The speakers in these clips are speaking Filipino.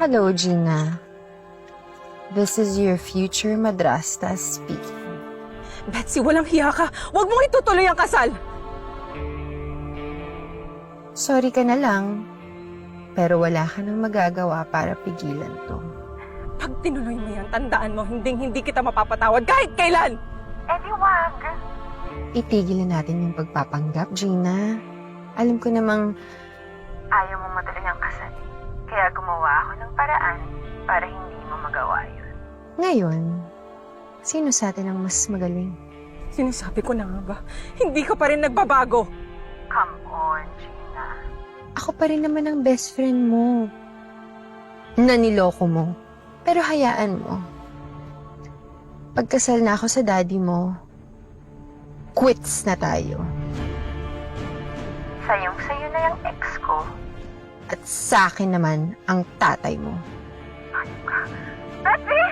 Hello, Gina. This is your future madrasta speaking. Betsy, walang hiya ka. Huwag mong itutuloy ang kasal. Sorry ka na lang, pero wala ka nang magagawa para pigilan to. Pag tinuloy mo yan, tandaan mo, hindi kita mapapatawad kahit kailan. Eh di wag. Itigil na natin yung pagpapanggap, Gina. Alam ko namang Ayaw mo matuloy ang kasal. Kaya gumawa ako ng paraan para hindi mo magawa yun. ngayon, sino sa atin ang mas magaling? Sinasabi ko na nga ba, hindi ka pa rin nagbabago. Come on, Gina. Ako pa rin naman ang best friend mo. Naniloko mo. Pero hayaan mo. Pagkasal na ako sa daddy mo, quits na tayo. Sayong-sayo na yung ex ko. At sa akin naman ang tatay mo. Betsy!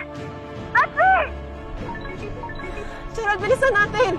Betsy! Gerald, bilisan natin!